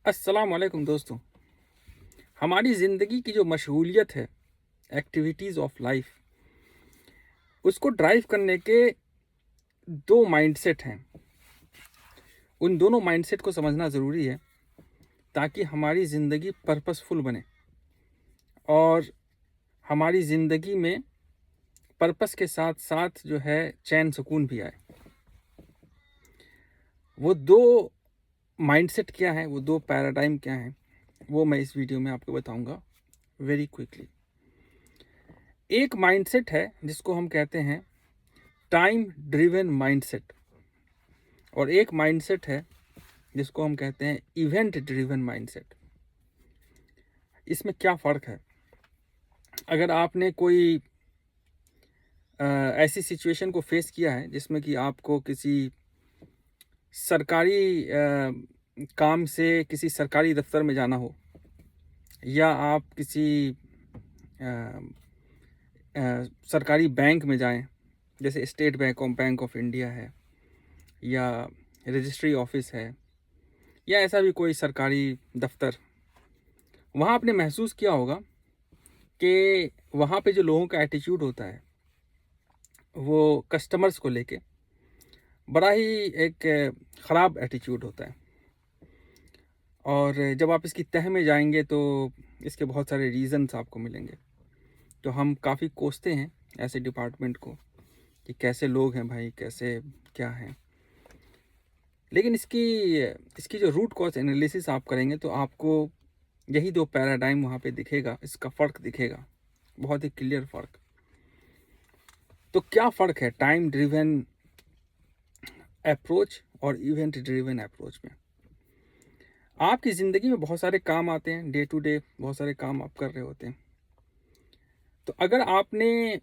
अस्सलाम वालेकुम दोस्तों। हमारी ज़िंदगी की जो मशगूलियत है, एक्टिविटीज़ ऑफ लाइफ, उसको ड्राइव करने के दो माइंडसेट हैं। उन दोनों माइंडसेट को समझना ज़रूरी है ताकि हमारी ज़िंदगी पर्पसफुल बने और हमारी ज़िंदगी में पर्पस के साथ साथ जो है चैन सुकून भी आए। वो दो माइंडसेट क्या हैं, वो दो पैराडाइम क्या हैं, वो मैं इस वीडियो में आपको बताऊंगा वेरी क्विकली। एक माइंडसेट है जिसको हम कहते हैं टाइम ड्रिवन माइंडसेट, और एक माइंडसेट है जिसको हम कहते हैं इवेंट ड्रिवन माइंडसेट। इसमें क्या फ़र्क है? अगर आपने कोई ऐसी सिचुएशन को फेस किया है जिसमें कि आपको किसी सरकारी काम से किसी सरकारी दफ्तर में जाना हो, या आप किसी सरकारी बैंक में जाएं, जैसे स्टेट बैंक ऑफ इंडिया है, या रजिस्ट्री ऑफिस है, या ऐसा भी कोई सरकारी दफ्तर, वहाँ आपने महसूस किया होगा कि वहाँ पे जो लोगों का एटीट्यूड होता है वो कस्टमर्स को लेके बड़ा ही एक ख़राब एटीट्यूड होता है। और जब आप इसकी तह में जाएंगे तो इसके बहुत सारे रीज़न्स आपको मिलेंगे। तो हम काफ़ी कोसते हैं ऐसे डिपार्टमेंट को कि कैसे लोग हैं भाई, कैसे क्या हैं। लेकिन इसकी इसकी जो रूट कॉज एनालिसिस आप करेंगे तो आपको यही दो पैराडाइम वहाँ पे दिखेगा, इसका फ़र्क दिखेगा, बहुत ही क्लियर फ़र्क। तो क्या फ़र्क है टाइम ड्रिवन अप्रोच और इवेंट ड्रिवन अप्रोच में? आपकी ज़िंदगी में बहुत सारे काम आते हैं, डे टू डे बहुत सारे काम आप कर रहे होते हैं। तो अगर आपने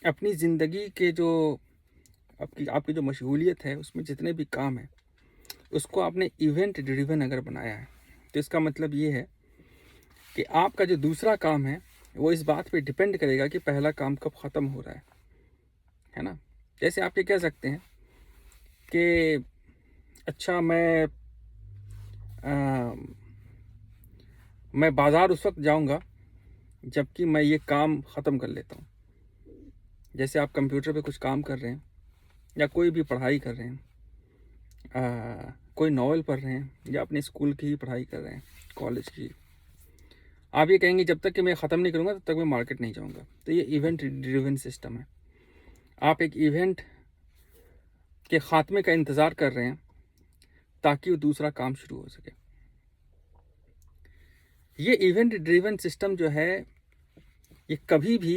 अपनी ज़िंदगी के जो आपकी आपकी जो मशगूलियत है उसमें जितने भी काम हैं उसको आपने इवेंट ड्रिवन अगर बनाया है, तो इसका मतलब ये है कि आपका जो दूसरा काम है वो इस बात पे डिपेंड करेगा कि पहला काम कब ख़त्म हो रहा है ना? जैसे आप ये कह सकते हैं कि अच्छा मैं बाज़ार उस वक्त जाऊंगा जबकि मैं ये काम ख़त्म कर लेता हूँ। जैसे आप कंप्यूटर पे कुछ काम कर रहे हैं या कोई भी पढ़ाई कर रहे हैं, कोई नॉवल पढ़ रहे हैं या अपने स्कूल की ही पढ़ाई कर रहे हैं, कॉलेज की। आप ये कहेंगे जब तक कि मैं ख़त्म नहीं करूँगा तब तक मैं मार्केट नहीं जाऊँगा। तो ये इवेंट ड्रिवन सिस्टम है। आप एक इवेंट के ख़ात्मे का इंतज़ार कर रहे हैं ताकि वो दूसरा काम शुरू हो सके। ये इवेंट ड्रिवन सिस्टम जो है ये कभी भी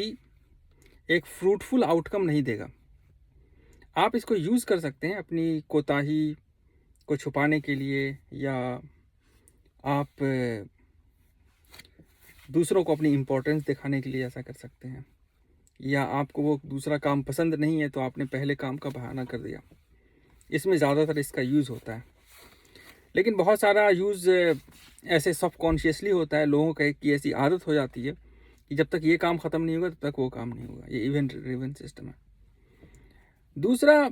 एक फ्रूटफुल आउटकम नहीं देगा। आप इसको यूज़ कर सकते हैं अपनी कोताही को छुपाने के लिए, या आप दूसरों को अपनी इम्पोर्टेंस दिखाने के लिए ऐसा कर सकते हैं, या आपको वो दूसरा काम पसंद नहीं है तो आपने पहले काम का बहाना कर दिया। इसमें ज़्यादातर इसका यूज़ होता है। लेकिन बहुत सारा यूज़ ऐसे सबकॉन्शियसली होता है, लोगों का की ऐसी आदत हो जाती है कि जब तक ये काम ख़त्म नहीं होगा तब तक वो काम नहीं होगा। ये इवेंट ड्रिवन सिस्टम है। दूसरा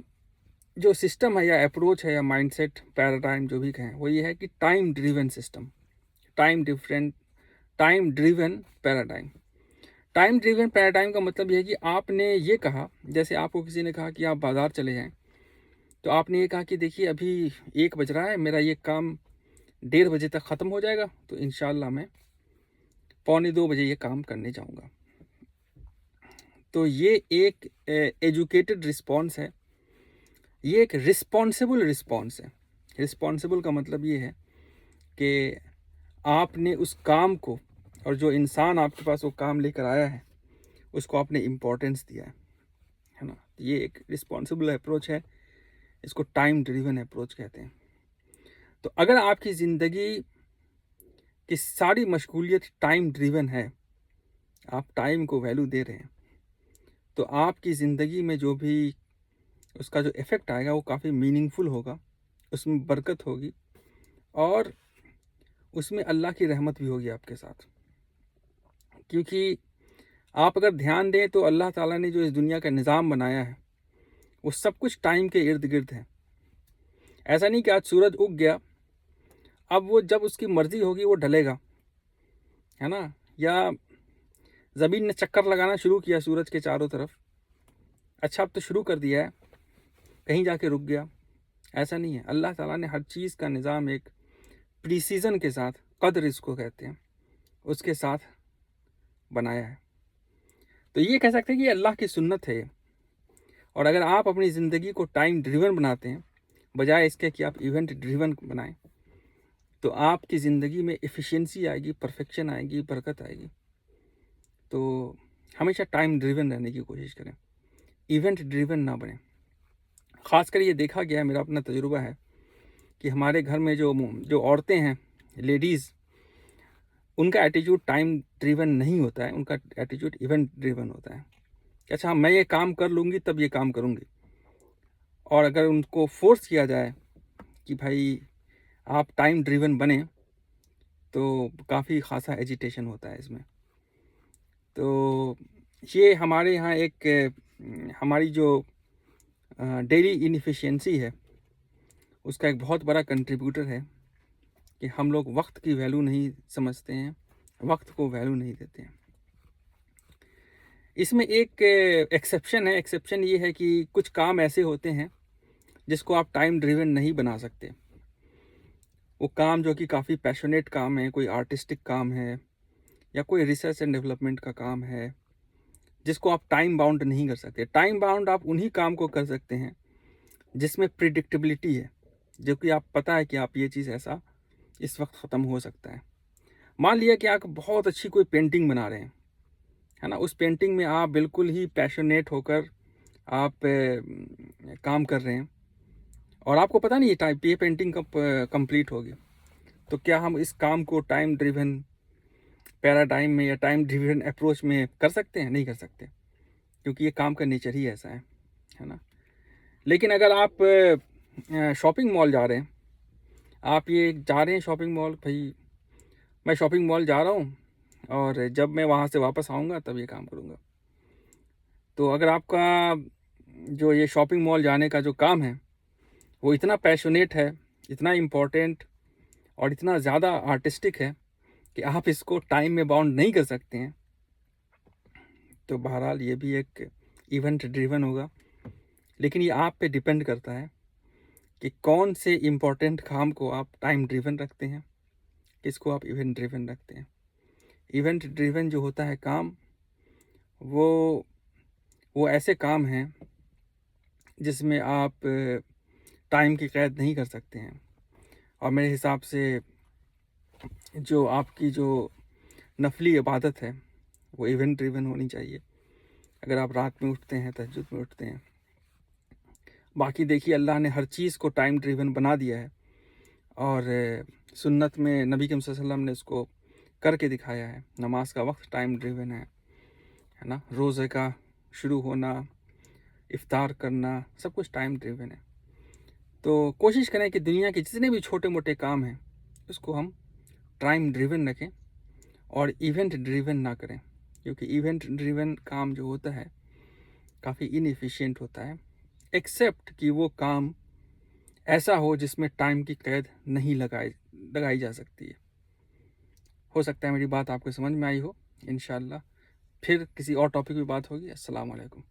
जो सिस्टम है या अप्रोच है या माइंडसेट पैराडाइम जो भी कहें, वो ये है कि time driven system, time driven paradigm. Time driven paradigm का मतलब ये है कि आपने ये कहा, जैसे आपको किसी ने कहा कि आप बाज़ार चले जाएं, तो आपने ये कहा कि देखिए अभी 1 बज रहा है, मेरा ये काम 1:30 बजे तक ख़त्म हो जाएगा, तो इंशाल्लाह मैं 1:45 बजे ये काम करने जाऊंगा। तो ये एक एजुकेटेड रिस्पॉन्स है, ये एक रिस्पॉन्सिबल रिस्पॉन्स है। रिस्पॉन्सिबल का मतलब ये है कि आपने उस काम को, और जो इंसान आपके पास वो काम लेकर आया है उसको आपने इम्पोर्टेंस दिया है ना? ये एक रिस्पॉन्सिबल अप्रोच है, इसको टाइम ड्रिवन अप्रोच कहते हैं। तो अगर आपकी ज़िंदगी की सारी मशगूलियत टाइम ड्रिवन है, आप टाइम को वैल्यू दे रहे हैं, तो आपकी ज़िंदगी में जो भी उसका जो इफ़ेक्ट आएगा वो काफ़ी मीनिंगफुल होगा, उसमें बरकत होगी और उसमें अल्लाह की रहमत भी होगी आपके साथ। क्योंकि आप अगर ध्यान दें तो अल्लाह ताला ने जो इस दुनिया का निज़ाम बनाया है वो सब कुछ टाइम के इर्द गिर्द है। ऐसा नहीं कि आज सूरज उग गया, अब वो जब उसकी मर्ज़ी होगी वो ढलेगा, है ना? या ज़मीन ने चक्कर लगाना शुरू किया सूरज के चारों तरफ, अच्छा अब तो शुरू कर दिया है, कहीं जाके रुक गया, ऐसा नहीं है। अल्लाह ताला ने हर चीज़ का निज़ाम एक प्रिसीज़न के साथ, क़द्र इसको कहते हैं, उसके साथ बनाया है। तो ये कह सकते हैं कि अल्लाह की सुन्नत है ये। और अगर आप अपनी ज़िंदगी को टाइम ड्रिवन बनाते हैं, बजाय इसके कि आप इवेंट ड्रिवन बनाएँ, तो आपकी ज़िंदगी में एफिशिएंसी आएगी, परफेक्शन आएगी, बरकत आएगी। तो हमेशा टाइम ड्रिवन रहने की कोशिश करें, इवेंट ड्रिवन ना बने। ख़ासकर ये देखा गया है, मेरा अपना तजुर्बा है कि हमारे घर में जो औरतें हैं, लेडीज़, उनका एटीट्यूड टाइम ड्रिवन नहीं होता है, उनका एटीट्यूड इवेंट ड्रिवन होता है। अच्छा मैं ये काम कर लूँगी तब ये काम करूँगी। और अगर उनको फोर्स किया जाए कि भाई आप टाइम ड्रिवन बने, तो काफ़ी ख़ासा एजिटेशन होता है इसमें। तो ये हमारे यहाँ एक हमारी जो डेली इनएफिशिएंसी है, उसका एक बहुत बड़ा कंट्रीब्यूटर है कि हम लोग वक्त की वैल्यू नहीं समझते हैं, वक्त को वैल्यू नहीं देते हैं। इसमें एक एक्सेप्शन है। एक्सेप्शन ये है कि कुछ काम ऐसे होते हैं जिसको आप टाइम ड्रिवन नहीं बना सकते। वो काम जो कि काफ़ी पैशनेट काम है, कोई आर्टिस्टिक काम है या कोई रिसर्च एंड डेवलपमेंट का काम है, जिसको आप टाइम बाउंड नहीं कर सकते। टाइम बाउंड आप उन्हीं काम को कर सकते हैं जिसमें प्रिडिक्टेबिलिटी है, जो कि आप पता है कि आप ये चीज़ ऐसा इस वक्त ख़त्म हो सकता है। मान लिया कि आप बहुत अच्छी कोई पेंटिंग बना रहे हैं, है ना? उस पेंटिंग में आप बिल्कुल ही पैशनेट होकर आप काम कर रहे हैं और आपको पता नहीं है ये पेंटिंग कब कंप्लीट होगी। तो क्या हम इस काम को टाइम ड्रिवन पैराडाइम में या टाइम ड्रिवन अप्रोच में कर सकते हैं? नहीं कर सकते, क्योंकि ये काम का नेचर ही ऐसा है ना? लेकिन अगर आप शॉपिंग मॉल जा रहे हैं, आप ये जा रहे हैं शॉपिंग मॉल, भाई मैं शॉपिंग मॉल जा रहा हूँ और जब मैं वहाँ से वापस आऊँगा तब ये काम करूँगा। तो अगर आपका जो ये शॉपिंग मॉल जाने का जो काम है, वो इतना पैशनेट है, इतना इम्पोर्टेंट और इतना ज़्यादा आर्टिस्टिक है कि आप इसको टाइम में बाउंड नहीं कर सकते हैं, तो बहरहाल ये भी एक इवेंट ड्रिवन होगा। लेकिन ये आप पे डिपेंड करता है कि कौन से इम्पोर्टेंट काम को आप टाइम ड्रिवन रखते हैं, किसको आप इवेंट ड्रिवन रखते हैं। इवेंट ड्रिवन जो होता है काम, वो ऐसे काम हैं जिसमें आप टाइम की क़ैद नहीं कर सकते हैं। और मेरे हिसाब से जो आपकी जो नफली इबादत है, वो इवेंट ड्रिवन होनी चाहिए। अगर आप रात में उठते हैं, तहज्जुद में उठते हैं, बाकी देखिए अल्लाह ने हर चीज़ को टाइम ड्रिवन बना दिया है और सुन्नत में नबी करीम सल्लल्लाहु अलैहि वसल्लम ने इसको करके दिखाया है। नमाज का वक्त टाइम ड्रिवन है ना? रोज़े का शुरू होना, इफ्तार करना, सब कुछ टाइम ड्रिवन है। तो कोशिश करें कि दुनिया के जितने भी छोटे मोटे काम हैं, उसको हम टाइम ड्रिवन रखें और इवेंट ड्रिवन ना करें, क्योंकि इवेंट ड्रिवन काम जो होता है काफ़ी इनएफिशिएंट होता है, एक्सेप्ट कि वो काम ऐसा हो जिसमें टाइम की कैद नहीं लगाई जा सकती है। हो सकता है मेरी बात आपको समझ में आई हो। इंशाअल्लाह फिर किसी और टॉपिक पे बात होगी। अस्सलाम वालेकुम।